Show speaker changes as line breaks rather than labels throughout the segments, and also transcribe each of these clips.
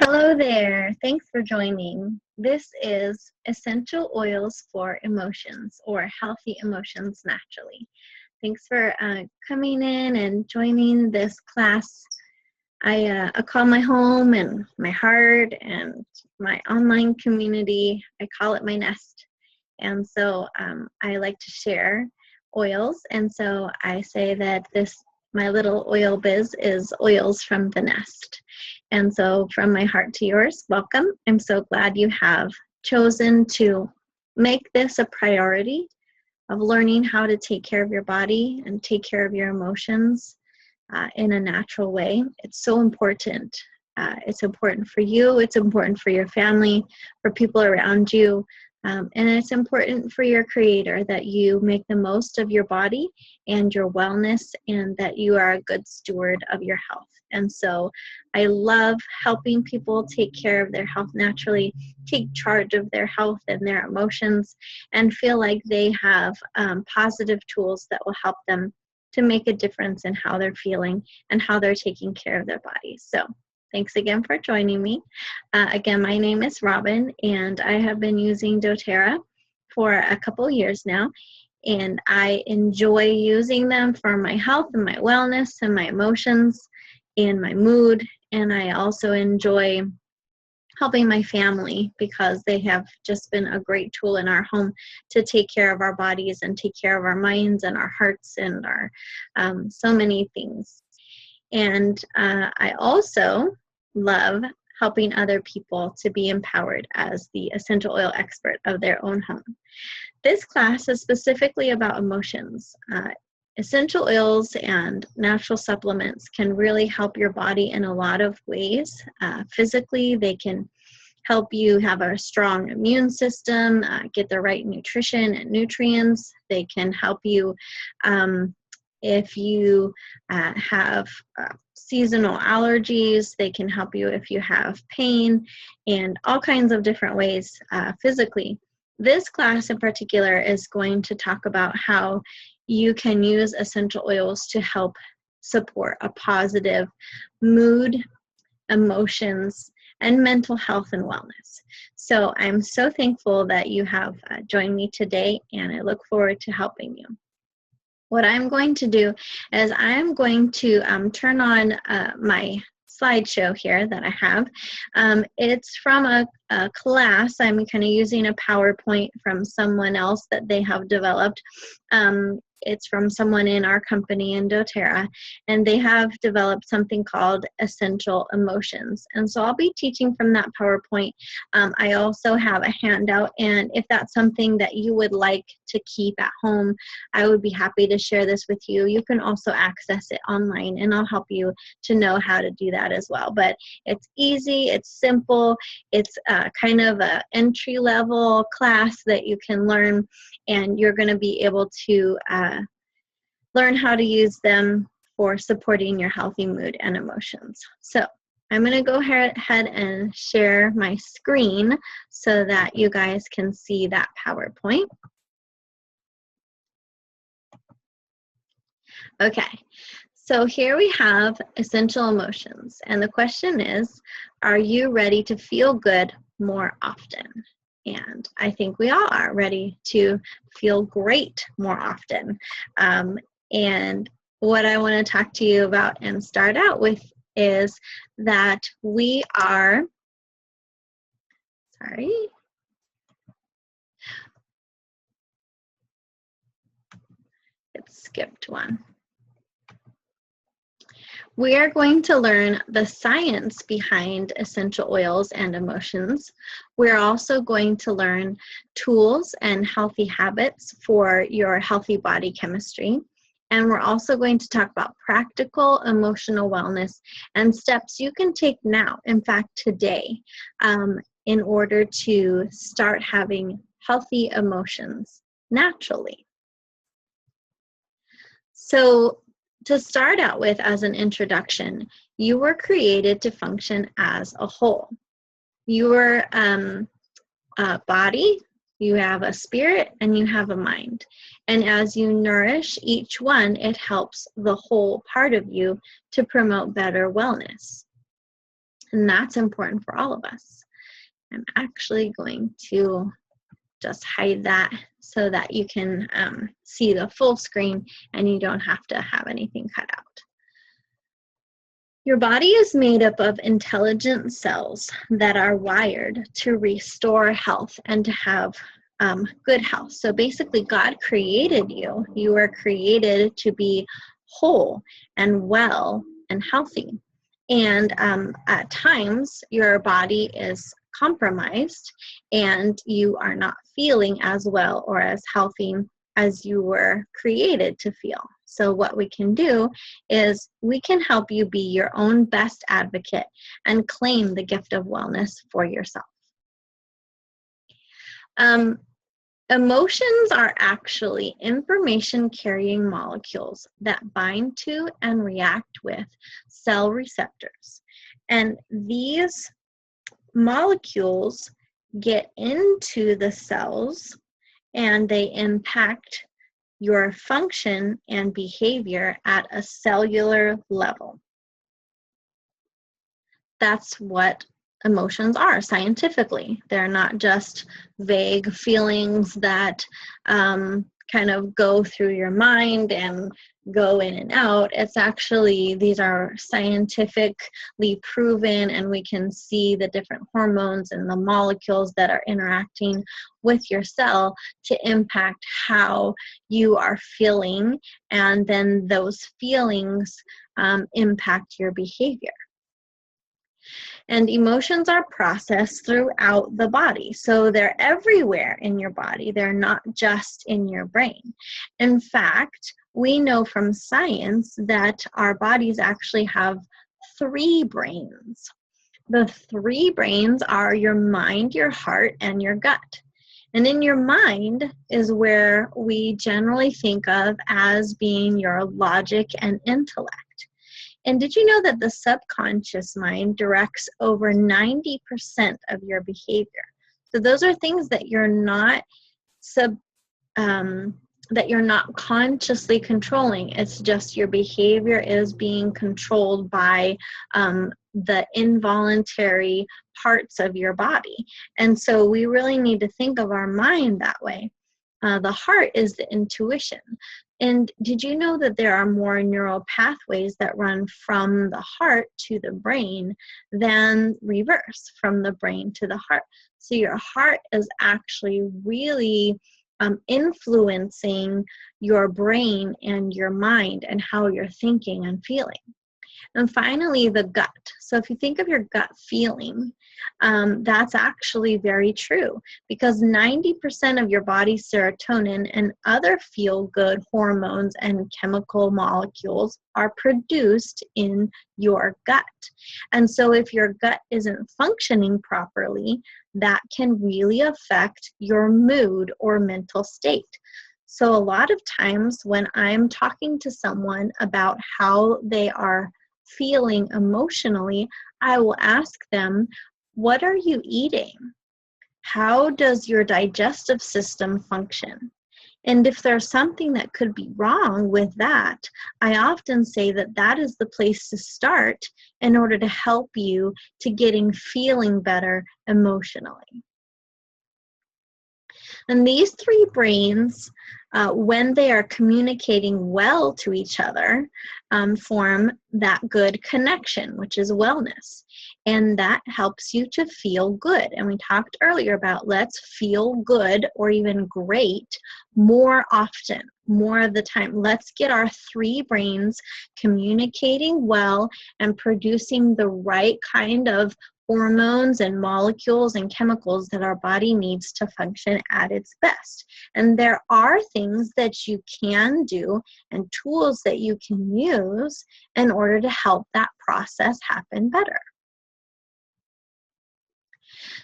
Hello there. Thanks for joining. This is Essential Oils for Emotions, or Healthy Emotions Naturally. Thanks for coming in and joining this class. I call my home and my heart and my online community, I call it my nest. And so I like to share oils. And so I say that my little oil biz is oils from the nest. And so from my heart to yours, welcome. I'm so glad you have chosen to make this a priority of learning how to take care of your body and take care of your emotions in a natural way. It's so important. It's important for you. It's important for your family, for people around you. And it's important for your creator that you make the most of your body and your wellness, and that you are a good steward of your health. And so I love helping people take care of their health naturally, take charge of their health and their emotions, and feel like they have positive tools that will help them to make a difference in how they're feeling and how they're taking care of their bodies. So thanks again for joining me. Again, my name is Robin, and I have been using doTERRA for a couple years now, and I enjoy using them for my health and my wellness and my emotions and my mood, and I also enjoy helping my family because they have just been a great tool in our home to take care of our bodies and take care of our minds and our hearts and our so many things. And I also love helping other people to be empowered as the essential oil expert of their own home. This class is specifically about emotions. Essential oils and natural supplements can really help your body in a lot of ways. Physically, they can help you have a strong immune system, get the right nutrition and nutrients. They can help you if you have seasonal allergies. They can help you if you have pain, and all kinds of different ways physically. This class in particular is going to talk about how you can use essential oils to help support a positive mood, emotions, and mental health and wellness. So I'm so thankful that you have joined me today, and I look forward to helping you. What I'm going to do is I'm going to turn on my slideshow here that I have. It's from a class. I'm kind of using a PowerPoint from someone else that they have developed. It's from someone in our company in doTERRA, and they have developed something called Essential Emotions. And so I'll be teaching from that PowerPoint. I also have a handout, and if that's something that you would like to keep at home, I would be happy to share this with you. You can also access it online, and I'll help you to know how to do that as well. But it's easy, it's simple, it's kind of an entry-level class that you can learn, and you're going to be able to learn how to use them for supporting your healthy mood and emotions. So I'm going to go ahead and share my screen so that you guys can see that PowerPoint. Okay, so here we have essential emotions, and the question is, are you ready to feel good more often? And I think we all are ready to feel great more often. And what I want to talk to you about and start out with is that we are, it skipped one. We are going to learn the science behind essential oils and emotions. We're also going to learn tools and healthy habits for your healthy body chemistry. And we're also going to talk about practical emotional wellness and steps you can take now, in fact today, in order to start having healthy emotions naturally. So to start out with, as an introduction, you were created to function as a whole. Your body, you have a spirit, and you have a mind. And as you nourish each one, it helps the whole part of you to promote better wellness. And that's important for all of us. I'm actually going to just hide that so that you can see the full screen and you don't have to have anything cut out. Your body is made up of intelligent cells that are wired to restore health and to have good health. So basically, God created you. You were created to be whole and well and healthy. And at times, your body is compromised and you are not feeling as well or as healthy as you were created to feel. So what we can do is we can help you be your own best advocate and claim the gift of wellness for yourself. Emotions are actually information-carrying molecules that bind to and react with cell receptors. And these molecules get into the cells and they impact your function and behavior at a cellular level. That's what emotions are scientifically. They're not just vague feelings that kind of go through your mind and go in and out. It's actually, these are scientifically proven, and we can see the different hormones and the molecules that are interacting with your cell to impact how you are feeling, and then those feelings impact your behavior. And emotions are processed throughout the body. So they're everywhere in your body. They're not just in your brain. In fact, we know from science that our bodies actually have 3 brains. The 3 brains are your mind, your heart, and your gut. And in your mind is where we generally think of as being your logic and intellect. And did you know that the subconscious mind directs over 90% of your behavior? So those are things that you're not consciously controlling. It's just your behavior is being controlled by the involuntary parts of your body. And so we really need to think of our mind that way. The heart is the intuition. And did you know that there are more neural pathways that run from the heart to the brain than reverse, from the brain to the heart? So your heart is actually really influencing your brain and your mind and how you're thinking and feeling. And finally, the gut. So if you think of your gut feeling, that's actually very true, because 90% of your body's serotonin and other feel-good hormones and chemical molecules are produced in your gut. And so if your gut isn't functioning properly, that can really affect your mood or mental state. So a lot of times when I'm talking to someone about how they are feeling emotionally, I will ask them, what are you eating? How does your digestive system function? And if there's something that could be wrong with that, I often say that that is the place to start in order to help you to getting feeling better emotionally. And these 3 brains, when they are communicating well to each other, form that good connection, which is wellness. And that helps you to feel good. And we talked earlier about let's feel good or even great more often, more of the time. Let's get our 3 brains communicating well and producing the right kind of hormones and molecules and chemicals that our body needs to function at its best. And there are things that you can do and tools that you can use in order to help that process happen better.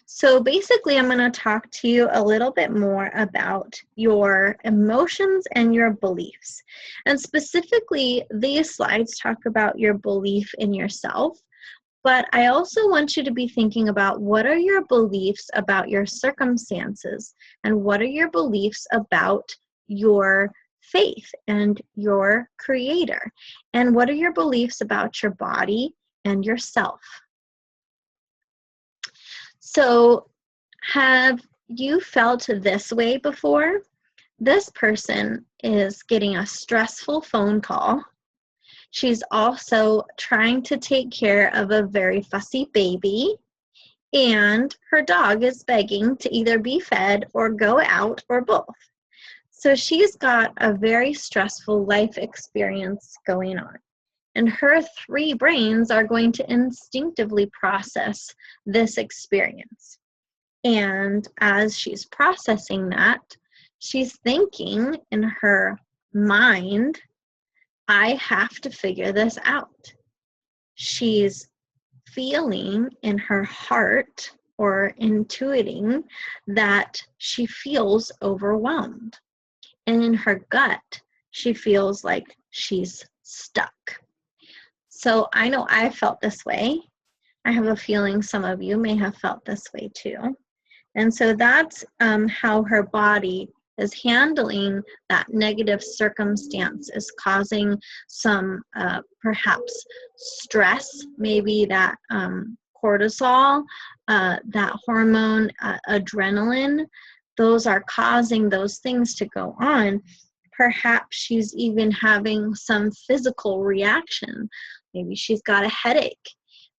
So basically, I'm going to talk to you a little bit more about your emotions and your beliefs. And specifically, these slides talk about your belief in yourself. But I also want you to be thinking about what are your beliefs about your circumstances, and what are your beliefs about your faith and your creator, and what are your beliefs about your body and yourself. So have you felt this way before? This person is getting a stressful phone call. She's also trying to take care of a very fussy baby, and her dog is begging to either be fed or go out or both. So she's got a very stressful life experience going on. And her three brains are going to instinctively process this experience. And as she's processing that, she's thinking in her mind, I have to figure this out. She's feeling in her heart or intuiting that she feels overwhelmed. And in her gut, she feels like she's stuck. So I know I felt this way. I have a feeling some of you may have felt this way too. And so that's how her body is handling that negative circumstance, is causing some perhaps stress, maybe that cortisol, that hormone, adrenaline. Those are causing those things to go on. Perhaps she's even having some physical reaction. Maybe she's got a headache.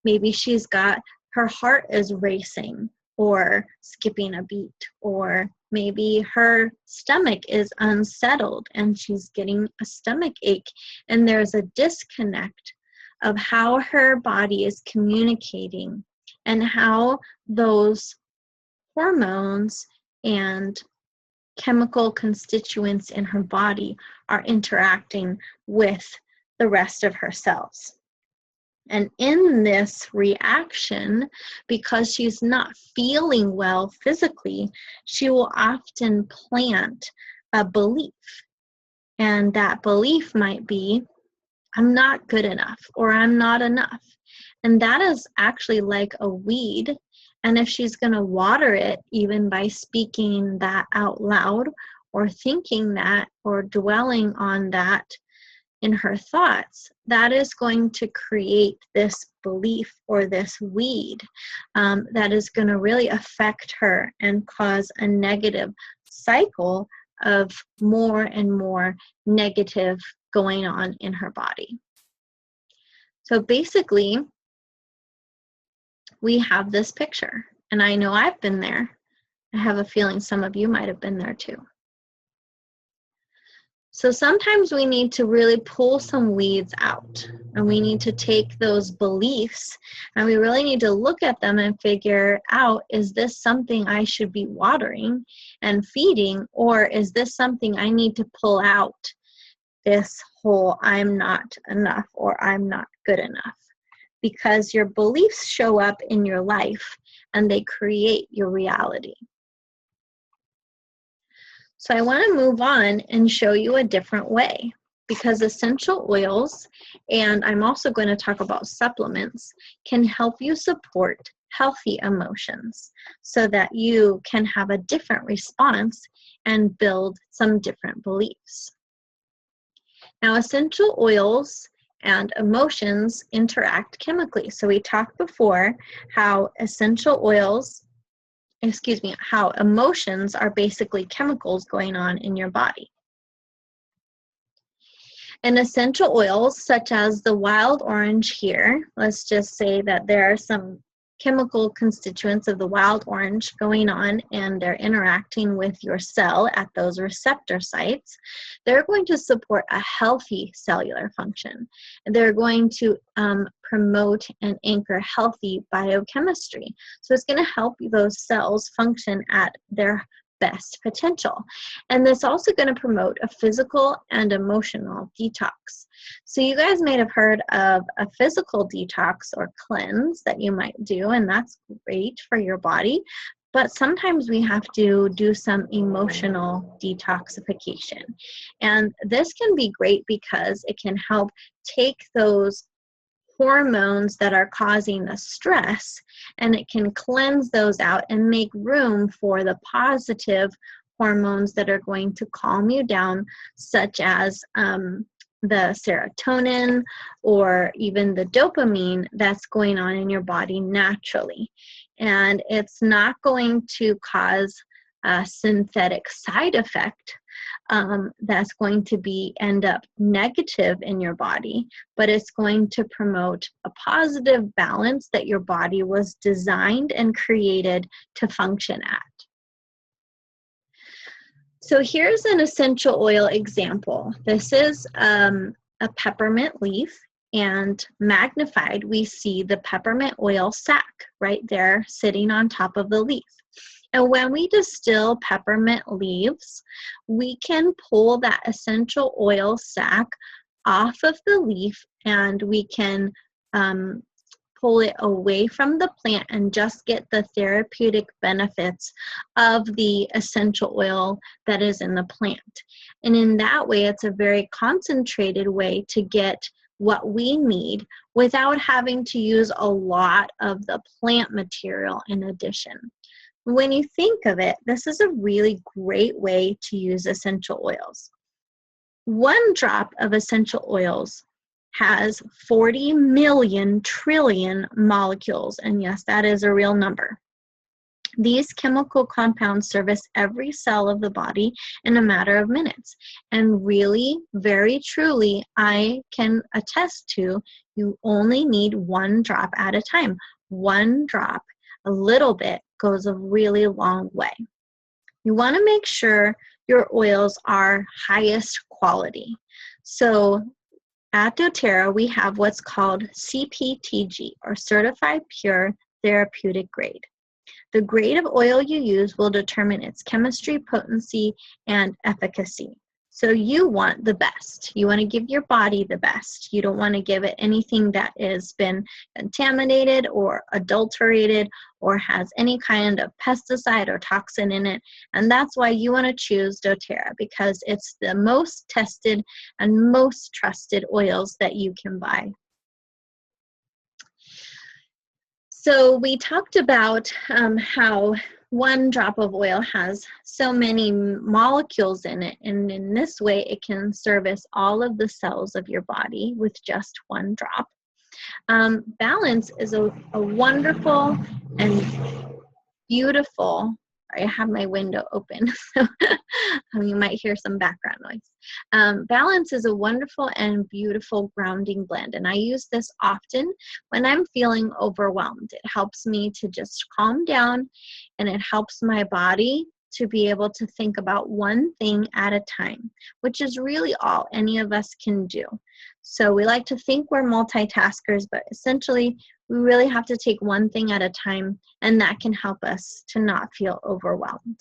Maybe she's got, her heart is racing or skipping a beat, or maybe her stomach is unsettled and she's getting a stomach ache, and there's a disconnect of how her body is communicating and how those hormones and chemical constituents in her body are interacting with the rest of her cells. And in this reaction, because she's not feeling well physically, she will often plant a belief. And that belief might be, I'm not good enough, or I'm not enough. And that is actually like a weed. And if she's going to water it, even by speaking that out loud, or thinking that, or dwelling on that in her thoughts, that is going to create this belief or this weed that is going to really affect her and cause a negative cycle of more and more negative going on in her body. So basically, we have this picture, and I know I've been there. I have a feeling some of you might have been there too. So sometimes we need to really pull some weeds out, and we need to take those beliefs and we really need to look at them and figure out, is this something I should be watering and feeding, or is this something I need to pull out, this whole I'm not enough or I'm not good enough? Because your beliefs show up in your life and they create your reality. So I want to move on and show you a different way, because essential oils, and I'm also going to talk about supplements, can help you support healthy emotions so that you can have a different response and build some different beliefs. Now, essential oils and emotions interact chemically. So we talked before how how emotions are basically chemicals going on in your body. And essential oils, such as the wild orange here, let's just say that there are some chemical constituents of the wild orange going on and they're interacting with your cell at those receptor sites. They're going to support a healthy cellular function. They're going to promote and anchor healthy biochemistry. So it's going to help those cells function at their best potential. And that's also going to promote a physical and emotional detox. So you guys might have heard of a physical detox or cleanse that you might do, and that's great for your body. But sometimes we have to do some emotional detoxification. And this can be great because it can help take those hormones that are causing the stress, and it can cleanse those out and make room for the positive hormones that are going to calm you down, such as the serotonin or even the dopamine that's going on in your body naturally. and it's not going to cause a synthetic side effect that's going to end up negative in your body, but it's going to promote a positive balance that your body was designed and created to function at. So here's an essential oil example. This is a peppermint leaf, and magnified, we see the peppermint oil sac right there sitting on top of the leaf. And when we distill peppermint leaves, we can pull that essential oil sac off of the leaf, and we can pull it away from the plant and just get the therapeutic benefits of the essential oil that is in the plant. And in that way, it's a very concentrated way to get what we need without having to use a lot of the plant material in addition. When you think of it, this is a really great way to use essential oils. 1 drop of essential oils has 40 million trillion molecules, and yes, that is a real number. These chemical compounds service every cell of the body in a matter of minutes. And really, very truly, I can attest to, you only need 1 drop at a time. 1 drop, a little bit, goes a really long way. You want to make sure your oils are highest quality. So at doTERRA, we have what's called CPTG, or Certified Pure Therapeutic Grade. The grade of oil you use will determine its chemistry, potency, and efficacy. So you want the best. You want to give your body the best. You don't want to give it anything that has been contaminated or adulterated or has any kind of pesticide or toxin in it. And that's why you want to choose doTERRA, because it's the most tested and most trusted oils that you can buy. So we talked about how 1 drop of oil has so many molecules in it, and in this way it can service all of the cells of your body with just 1 drop. Balance is a wonderful and beautiful, I have my window open, so you might hear some background noise. Balance is a wonderful and beautiful grounding blend, and I use this often when I'm feeling overwhelmed. It helps me to just calm down, and it helps my body to be able to think about 1 thing at a time, which is really all any of us can do. So we like to think we're multitaskers, but essentially we really have to take 1 thing at a time, and that can help us to not feel overwhelmed.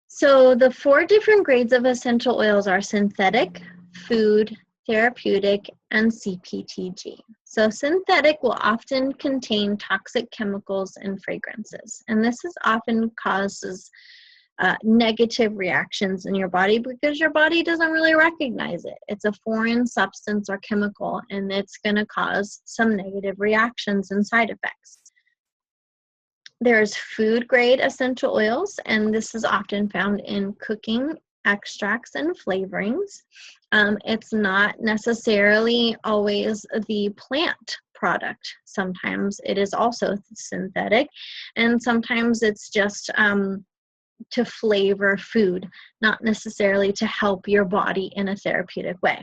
So the 4 different grades of essential oils are synthetic, food, therapeutic, and CPTG. So synthetic will often contain toxic chemicals and fragrances, and this is often causes negative reactions in your body because your body doesn't really recognize it. It's a foreign substance or chemical, and it's going to cause some negative reactions and side effects. There's food grade essential oils, and this is often found in cooking, extracts, and flavorings. It's not necessarily always the plant product. Sometimes it is also synthetic, and sometimes it's just to flavor food, not necessarily to help your body in a therapeutic way.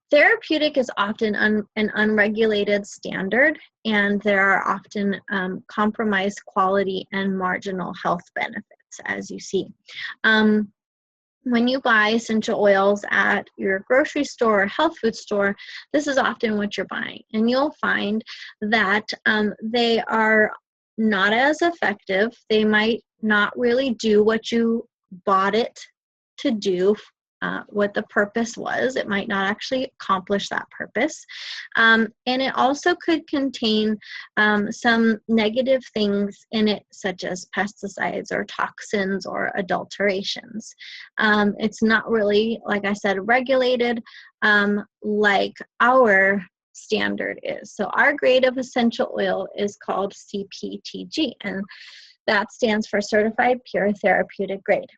Therapeutic is often an unregulated standard, and there are often compromised quality and marginal health benefits, as you see. When you buy essential oils at your grocery store or health food store, this is often what you're buying, and you'll find that they are not as effective. They might not really do what you bought it to do, what the purpose was. It might not actually accomplish that purpose. And it also could contain some negative things in it, such as pesticides or toxins or adulterations. It's not really, like I said, regulated like our standard is. So our grade of essential oil is called CPTG, and that stands for Certified Pure Therapeutic Grade.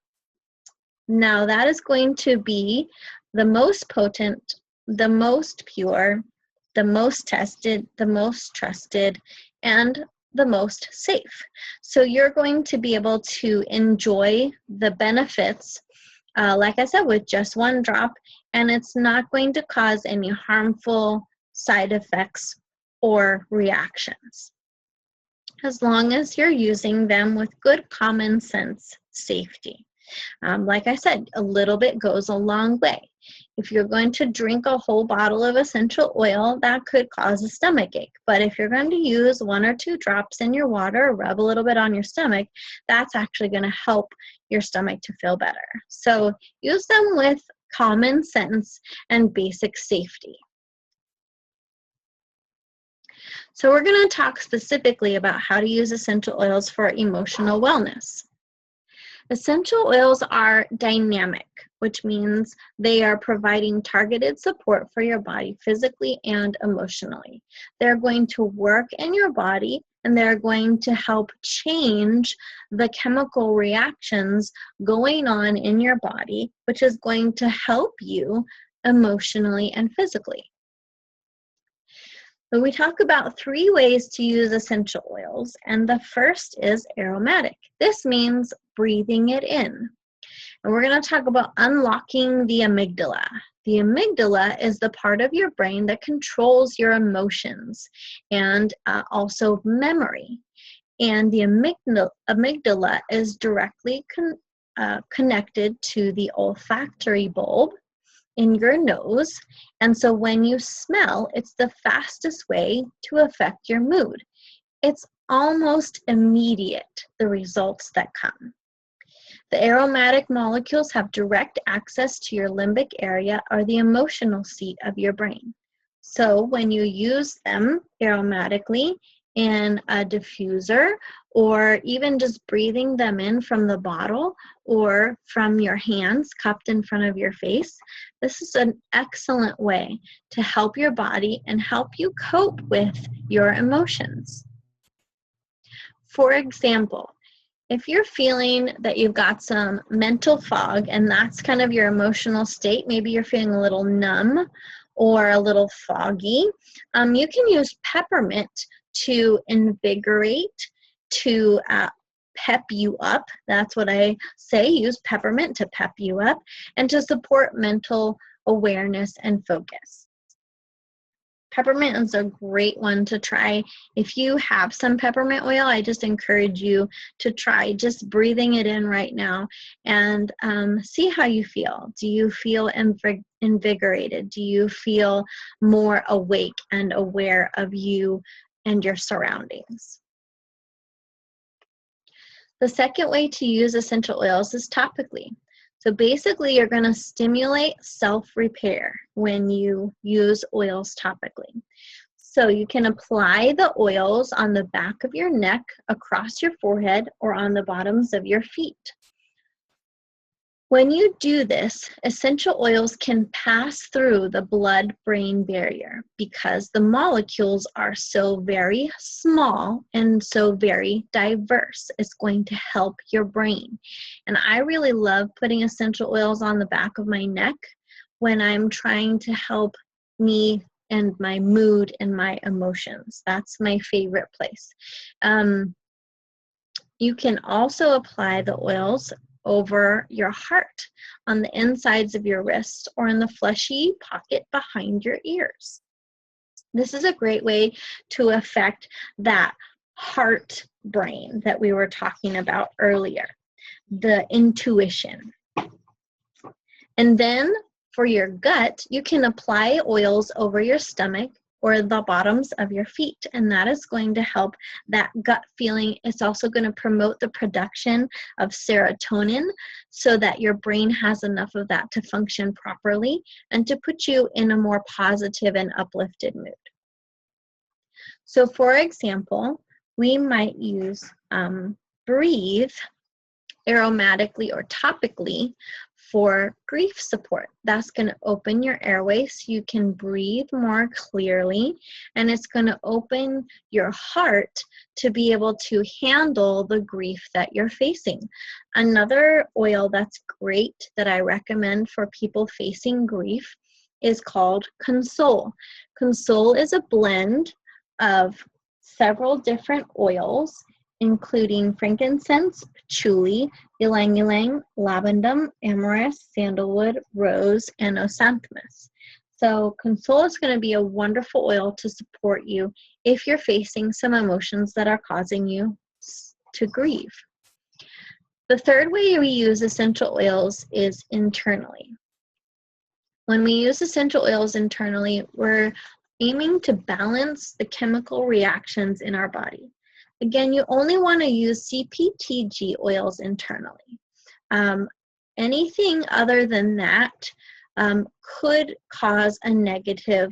Now that is going to be the most potent, the most pure, the most tested, the most trusted, and the most safe. So you're going to be able to enjoy the benefits, like I said, with just one drop, and it's not going to cause any harmful side effects or reactions, as long as you're using them with good common sense safety. Like I said, a little bit goes a long way. If you're going to drink a whole bottle of essential oil, that could cause a stomach ache. But if you're going to use 1 or 2 drops in your water, or rub a little bit on your stomach, that's actually going to help your stomach to feel better. So use them with common sense and basic safety. So we're going to talk specifically about how to use essential oils for emotional wellness. Essential oils are dynamic, which means they are providing targeted support for your body physically and emotionally. They're going to work in your body, and they're going to help change the chemical reactions going on in your body, which is going to help you emotionally and physically. So we talk about 3 ways to use essential oils, and the first is aromatic. This means breathing it in. And we're going to talk about unlocking the amygdala. The amygdala is the part of your brain that controls your emotions and also memory. And the amygdala is directly connected to the olfactory bulb in your nose, and so when you smell, it's the fastest way to affect your mood. It's almost immediate, the results that come. The aromatic molecules have direct access to your limbic area, or the emotional seat of your brain. So when you use them aromatically in a diffuser, or even just breathing them in from the bottle or from your hands cupped in front of your face, this is an excellent way to help your body and help you cope with your emotions. For example, if you're feeling that you've got some mental fog and that's kind of your emotional state, maybe you're feeling a little numb or a little foggy, you can use peppermint to invigorate, to pep you up. That's what I say, use peppermint to pep you up and to support mental awareness and focus. Peppermint is a great one to try. If you have some peppermint oil, I just encourage you to try just breathing it in right now and see how you feel. Do you feel invigorated? Do you feel more awake and aware of you and your surroundings? The second way to use essential oils is topically. So basically, you're going to stimulate self-repair when you use oils topically. So you can apply the oils on the back of your neck, across your forehead, or on the bottoms of your feet. When you do this, essential oils can pass through the blood-brain barrier because the molecules are so very small and so very diverse. It's going to help your brain. And I really love putting essential oils on the back of my neck when I'm trying to help me and my mood and my emotions. That's my favorite place. You can also apply the oils over your heart, on the insides of your wrists, or in the fleshy pocket behind your ears. This is a great way to affect that heart brain that we were talking about earlier, the intuition. And then for your gut, you can apply oils over your stomach or the bottoms of your feet, and that is going to help that gut feeling. It's also going to promote the production of serotonin so that your brain has enough of that to function properly and to put you in a more positive and uplifted mood. So for example, we might use Breathe aromatically or topically for grief support. That's going to open your airway so you can breathe more clearly, and it's going to open your heart to be able to handle the grief that you're facing. Another oil that's great that I recommend for people facing grief is called Console. Console is a blend of several different oils, including frankincense, patchouli, ylang ylang, lavender, amorous, sandalwood, rose, and osanthmus. So Console is going to be a wonderful oil to support you if you're facing some emotions that are causing you to grieve. The third way we use essential oils is internally. When we use essential oils internally, we're aiming to balance the chemical reactions in our body. Again, you only want to use CPTG oils internally. Anything other than that could cause a negative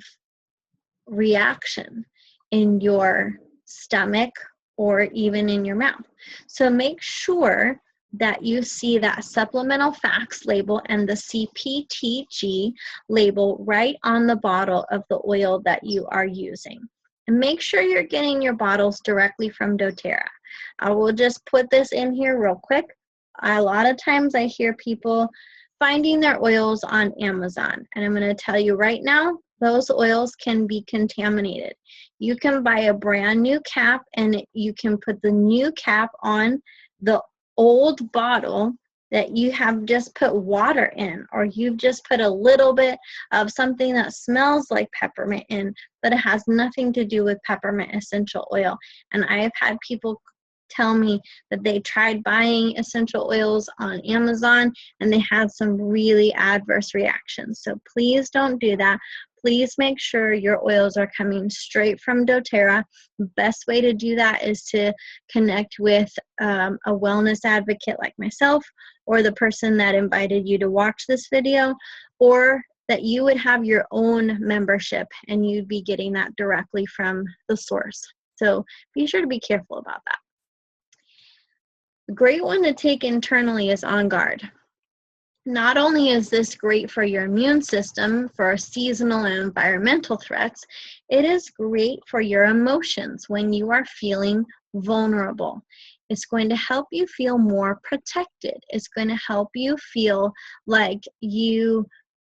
reaction in your stomach or even in your mouth. So make sure that you see that supplemental facts label and the CPTG label right on the bottle of the oil that you are using. And make sure you're getting your bottles directly from doTERRA. I will just put this in here real quick. A lot of times I hear people finding their oils on Amazon, and I'm going to tell you right now, those oils can be contaminated. You can buy a brand new cap and you can put the new cap on the old bottle that you have just put water in, or you've just put a little bit of something that smells like peppermint in, but it has nothing to do with peppermint essential oil. And I have had people tell me that they tried buying essential oils on Amazon and they had some really adverse reactions. So please don't do that. Please make sure your oils are coming straight from doTERRA. The best way to do that is to connect with a wellness advocate like myself, or the person that invited you to watch this video, or that you would have your own membership and you'd be getting that directly from the source. So be sure to be careful about that. A great one to take internally is On Guard. Not only is this great for your immune system for seasonal and environmental threats, it is great for your emotions when you are feeling vulnerable. It's going to help you feel more protected. It's going to help you feel like you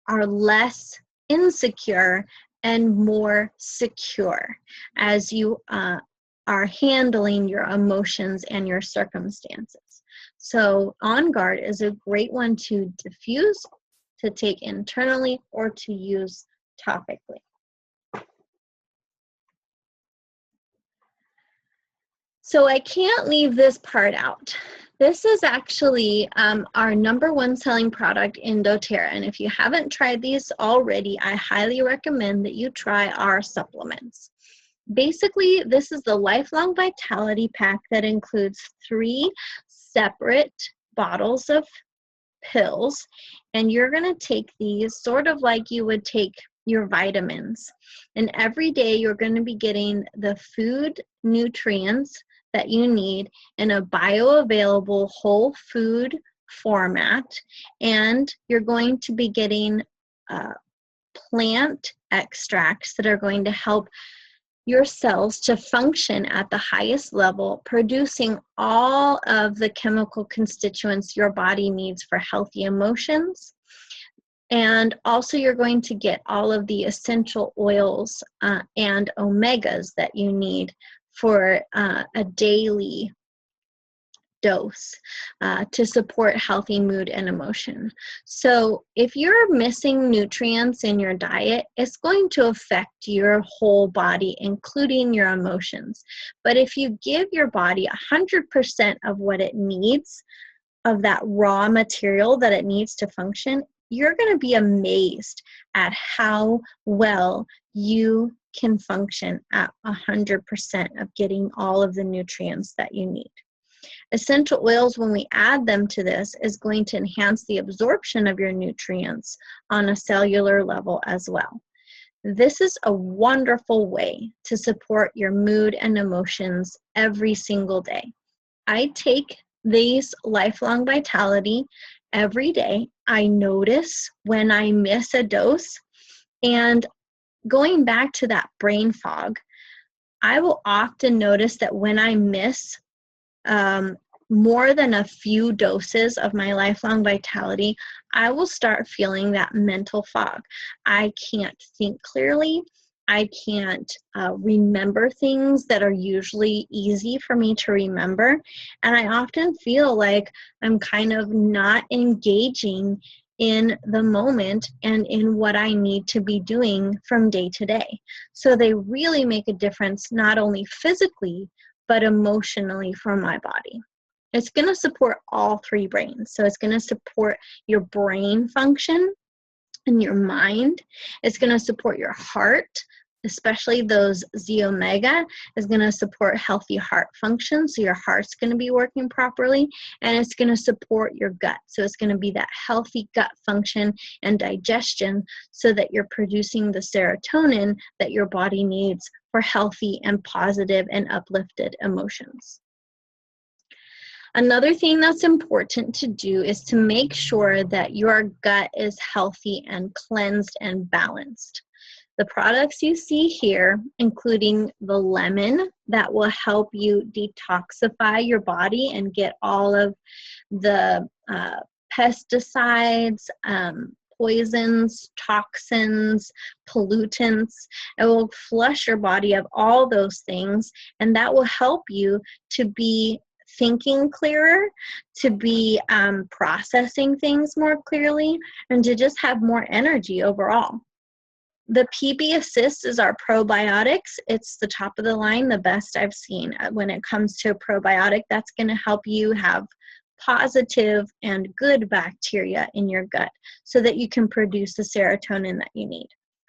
are less insecure and more secure as you are handling your emotions and your circumstances. So On Guard is a great one to diffuse, to take internally, or to use topically. So I can't leave this part out. This is actually our #1 selling product in doTERRA. And if you haven't tried these already, I highly recommend that you try our supplements. Basically, this is the Lifelong Vitality Pack that includes 3 separate bottles of pills, and you're going to take these sort of like you would take your vitamins. And every day you're going to be getting the food nutrients that you need in a bioavailable whole food format, and you're going to be getting plant extracts that are going to help your cells to function at the highest level, producing all of the chemical constituents your body needs for healthy emotions. And also you're going to get all of the essential oils and omegas that you need for a daily dose to support healthy mood and emotion. So if you're missing nutrients in your diet, it's going to affect your whole body, including your emotions. But if you give your body 100% of what it needs, of that raw material that it needs to function, you're going to be amazed at how well you can function at 100% of getting all of the nutrients that you need. Essential oils, when we add them to this, is going to enhance the absorption of your nutrients on a cellular level as well. This is a wonderful way to support your mood and emotions every single day. I take these Lifelong Vitality every day. I notice when I miss a dose, and going back to that brain fog, I will often notice that when I miss more than a few doses of my Lifelong Vitality, I will start feeling that mental fog. I can't think clearly. I can't remember things that are usually easy for me to remember. And I often feel like I'm kind of not engaging in the moment and in what I need to be doing from day to day. So they really make a difference, not only physically, but emotionally for my body. It's going to support all three brains. So it's going to support your brain function and your mind. It's going to support your heart, especially those Z omega is going to support healthy heart function. So your heart's going to be working properly, and it's going to support your gut. So it's going to be that healthy gut function and digestion so that you're producing the serotonin that your body needs for healthy and positive and uplifted emotions. Another thing that's important to do is to make sure that your gut is healthy and cleansed and balanced. The products you see here, including the lemon that will help you detoxify your body and get all of the pesticides, poisons, toxins, pollutants. It will flush your body of all those things, and that will help you to be thinking clearer, to be processing things more clearly, and to just have more energy overall. The PB Assist is our probiotics. It's the top of the line, the best I've seen when it comes to a probiotic. That's going to help you have positive and good bacteria in your gut so that you can produce the serotonin that you need.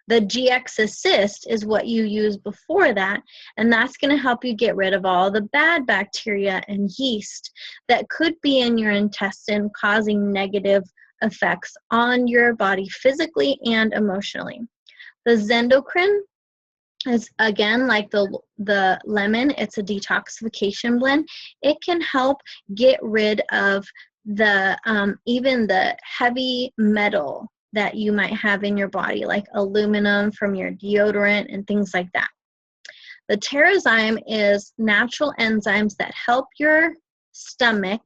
The GX Assist is what you use before that, and that's going to help you get rid of all the bad bacteria and yeast that could be in your intestine, causing negative effects on your body physically and emotionally. The Zendocrine is, again, like the lemon. It's a detoxification blend. It can help get rid of the even the heavy metal that you might have in your body, like aluminum from your deodorant and things like that. The Terrazyme is natural enzymes that help your stomach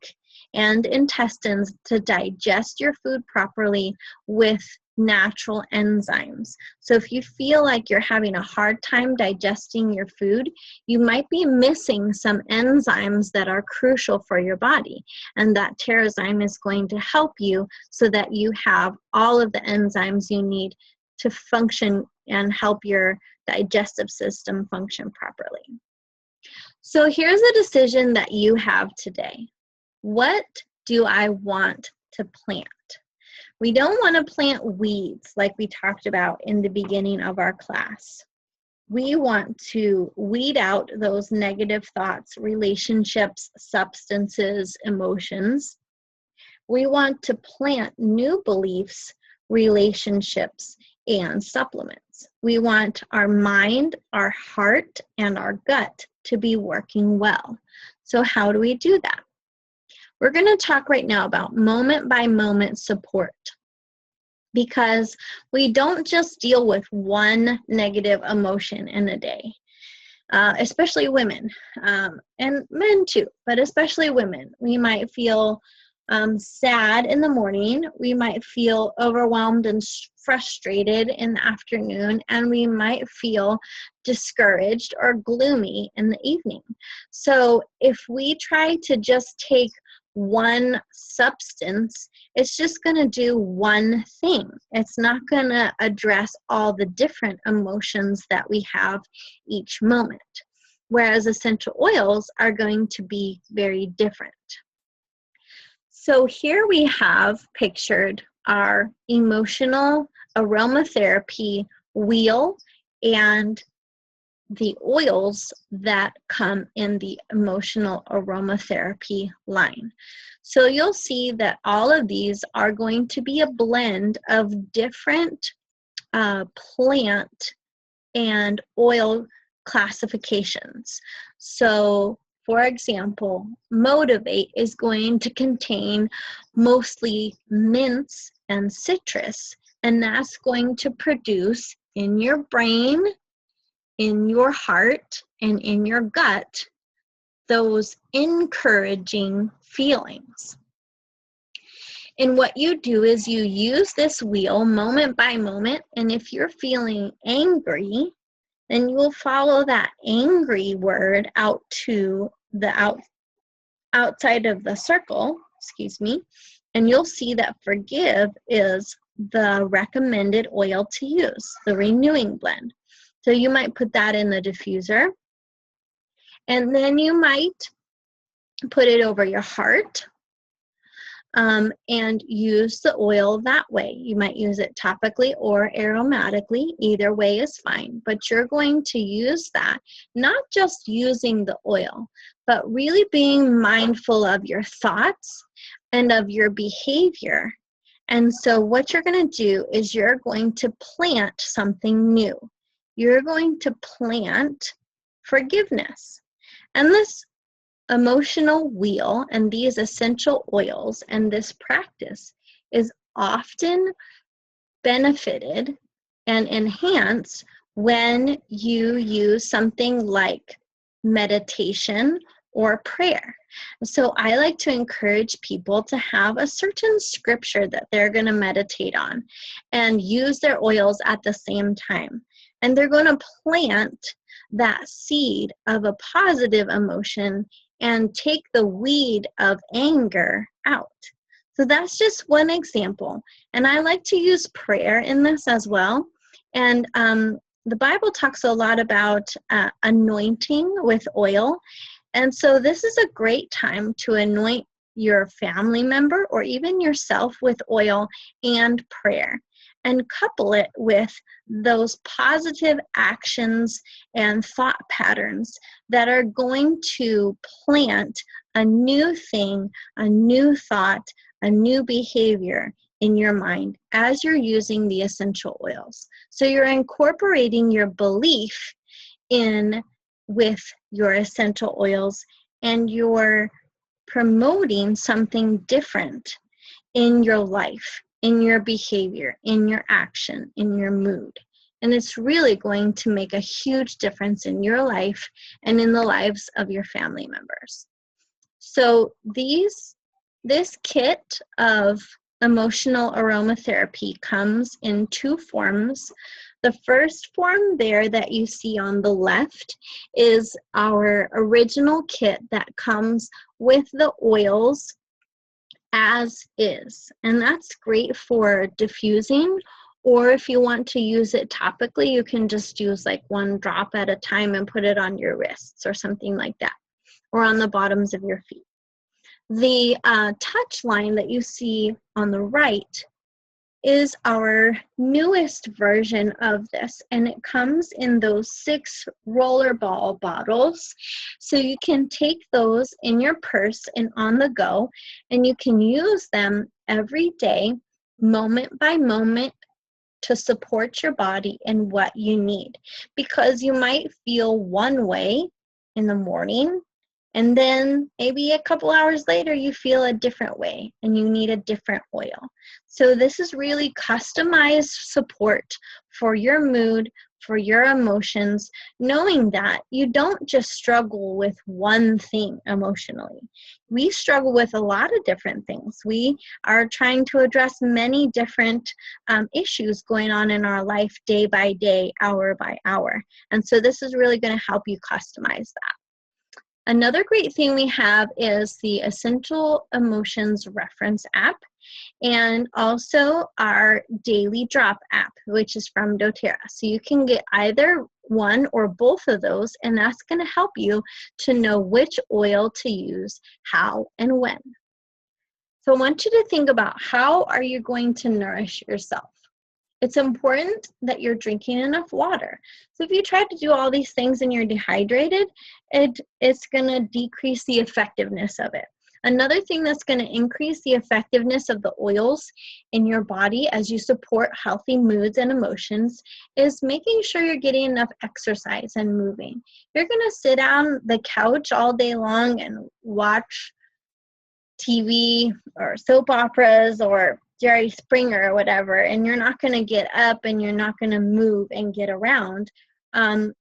and intestines to digest your food properly with natural enzymes. So if you feel like you're having a hard time digesting your food, you might be missing some enzymes that are crucial for your body. And that Terrazyme is going to help you so that you have all of the enzymes you need to function and help your digestive system function properly. So here's a decision that you have today. What do I want to plant? We don't want to plant weeds like we talked about in the beginning of our class. We want to weed out those negative thoughts, relationships, substances, emotions. We want to plant new beliefs, relationships, and supplements. We want our mind, our heart, and our gut to be working well. So how do we do that? We're going to talk right now about moment-by-moment support, because we don't just deal with one negative emotion in a day, especially women, and men too, but especially women. We might feel sad in the morning, we might feel overwhelmed and frustrated in the afternoon, and we might feel discouraged or gloomy in the evening. So if we try to just take one substance, it's just going to do one thing. It's not going to address all the different emotions that we have each moment, whereas essential oils are going to be very different. So here we have pictured our emotional aromatherapy wheel and the oils that come in the emotional aromatherapy line. So you'll see that all of these are going to be a blend of different plant and oil classifications. So for example, Motivate is going to contain mostly mints and citrus, and that's going to produce in your brain, in your heart, and in your gut those encouraging feelings. And what you do is you use this wheel moment by moment, and if you're feeling angry, then you will follow that angry word out to the outside of the circle, and you'll see that forgive is the recommended oil to use, the renewing blend. So you might put that in the diffuser, and then you might put it over your heart, and use the oil that way. You might use it topically or aromatically. Either way is fine, but you're going to use that, not just using the oil, but really being mindful of your thoughts and of your behavior. And so what you're going to do is you're going to plant something new. You're going to plant forgiveness. And this emotional wheel and these essential oils and this practice is often benefited and enhanced when you use something like meditation or prayer. So I like to encourage people to have a certain scripture that they're going to meditate on and use their oils at the same time. And they're going to plant that seed of a positive emotion and take the weed of anger out. So that's just one example. And I like to use prayer in this as well. And the Bible talks a lot about anointing with oil. And so this is a great time to anoint your family member or even yourself with oil and prayer, and couple it with those positive actions and thought patterns that are going to plant a new thing, a new thought, a new behavior in your mind as you're using the essential oils. So you're incorporating your belief in with your essential oils, and you're promoting something different in your life, in your behavior, in your action, in your mood. And it's really going to make a huge difference in your life and in the lives of your family members. So this kit of emotional aromatherapy comes in two forms. The first form there that you see on the left is our original kit that comes with the oils as is, and that's great for diffusing, or if you want to use it topically, you can just use like one drop at a time and put it on your wrists or something like that, or on the bottoms of your feet. The touch line that you see on the right is our newest version of this, and it comes in those 6 rollerball bottles. So you can take those in your purse and on the go, and you can use them every day, moment by moment, to support your body and what you need. Because you might feel one way in the morning, and then maybe a couple hours later you feel a different way and you need a different oil. So this is really customized support for your mood, for your emotions, knowing that you don't just struggle with one thing emotionally. We struggle with a lot of different things. We are trying to address many different issues going on in our life day by day, hour by hour. And so this is really going to help you customize that. Another great thing we have is the Essential Emotions Reference app, and also our Daily Drop app, which is from doTERRA. So you can get either one or both of those, and that's going to help you to know which oil to use, how, and when. So I want you to think about, how are you going to nourish yourself? It's important that you're drinking enough water. So if you try to do all these things and you're dehydrated, it's going to decrease the effectiveness of it. Another thing that's going to increase the effectiveness of the oils in your body as you support healthy moods and emotions is making sure you're getting enough exercise and moving. You're going to sit on the couch all day long and watch TV or soap operas or Jerry Springer or whatever, and you're not going to get up and you're not going to move and get around.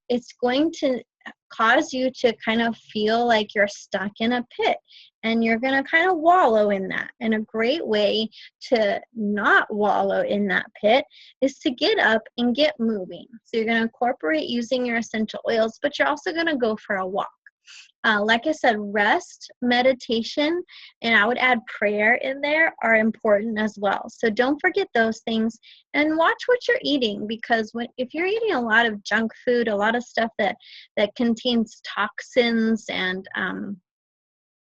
It's going to cause you to kind of feel like you're stuck in a pit, and you're going to kind of wallow in that. And a great way to not wallow in that pit is to get up and get moving. So you're going to incorporate using your essential oils, but you're also going to go for a walk. Like I said, rest, meditation, and I would add prayer in there are important as well. So don't forget those things, and watch what you're eating, because if you're eating a lot of junk food, a lot of stuff that contains toxins and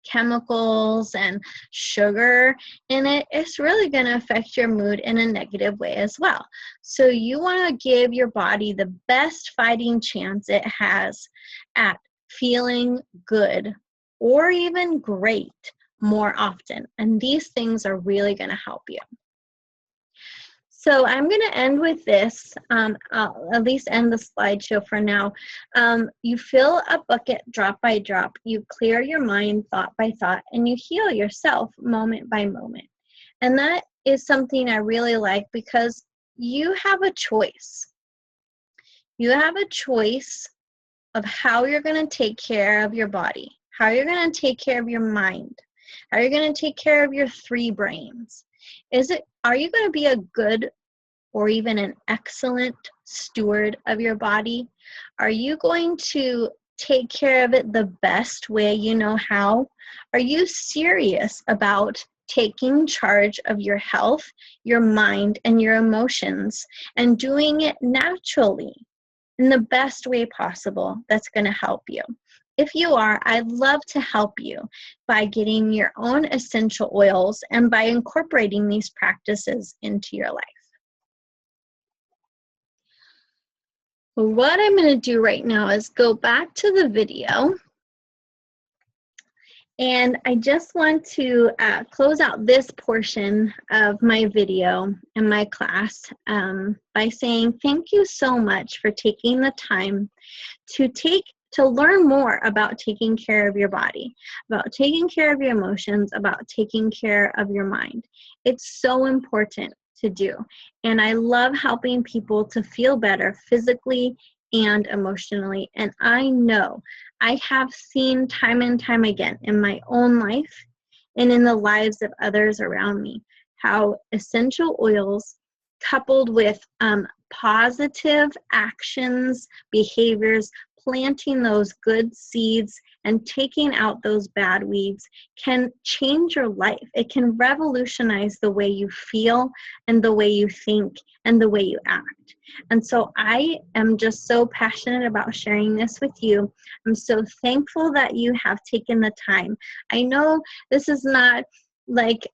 chemicals and sugar in it, it's really going to affect your mood in a negative way as well. So you want to give your body the best fighting chance it has at feeling good or even great more often. And these things are really going to help you. So I'm going to end with this. I'll at least end the slideshow for now. You fill a bucket drop by drop. You clear your mind thought by thought, and you heal yourself moment by moment. And that is something I really like, because you have a choice. You have a choice of how you're going to take care of your body, how you're going to take care of your mind, how you're going to take care of your 3 brains. Are you going to be a good or even an excellent steward of your body? Are you going to take care of it the best way you know how? Are you serious about taking charge of your health, your mind, and your emotions, and doing it naturally in the best way possible that's going to help you? If you are, I'd love to help you by getting your own essential oils and by incorporating these practices into your life. What I'm going to do right now is go back to the video. And I just want to close out this portion of my video and my class by saying thank you so much for taking the time to learn more about taking care of your body, about taking care of your emotions, about taking care of your mind. It's so important to do. And I love helping people to feel better physically and emotionally. And I know I have seen time and time again in my own life and in the lives of others around me how essential oils coupled with positive actions, behaviors, planting those good seeds and taking out those bad weeds can change your life. It can revolutionize the way you feel and the way you think and the way you act. And so I am just so passionate about sharing this with you. I'm so thankful that you have taken the time. I know this is not like,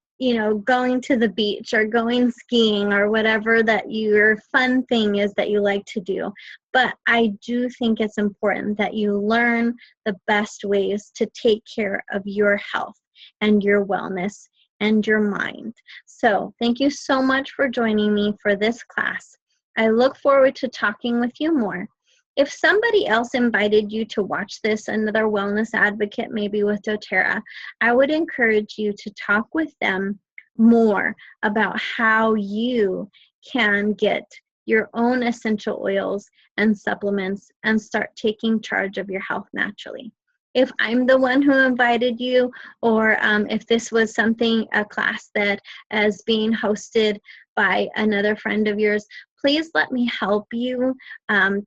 going to the beach or going skiing or whatever that your fun thing is that you like to do. But I do think it's important that you learn the best ways to take care of your health and your wellness and your mind. So thank you so much for joining me for this class. I look forward to talking with you more. If somebody else invited you to watch this, another wellness advocate, maybe with doTERRA, I would encourage you to talk with them more about how you can get your own essential oils and supplements and start taking charge of your health naturally. If I'm the one who invited you, or if this was a class that is being hosted by another friend of yours, please let me help you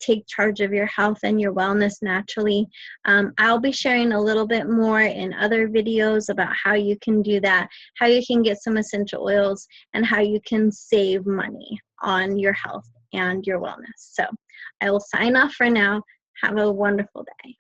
take charge of your health and your wellness naturally. I'll be sharing a little bit more in other videos about how you can do that, how you can get some essential oils, and how you can save money on your health and your wellness. So I will sign off for now. Have a wonderful day.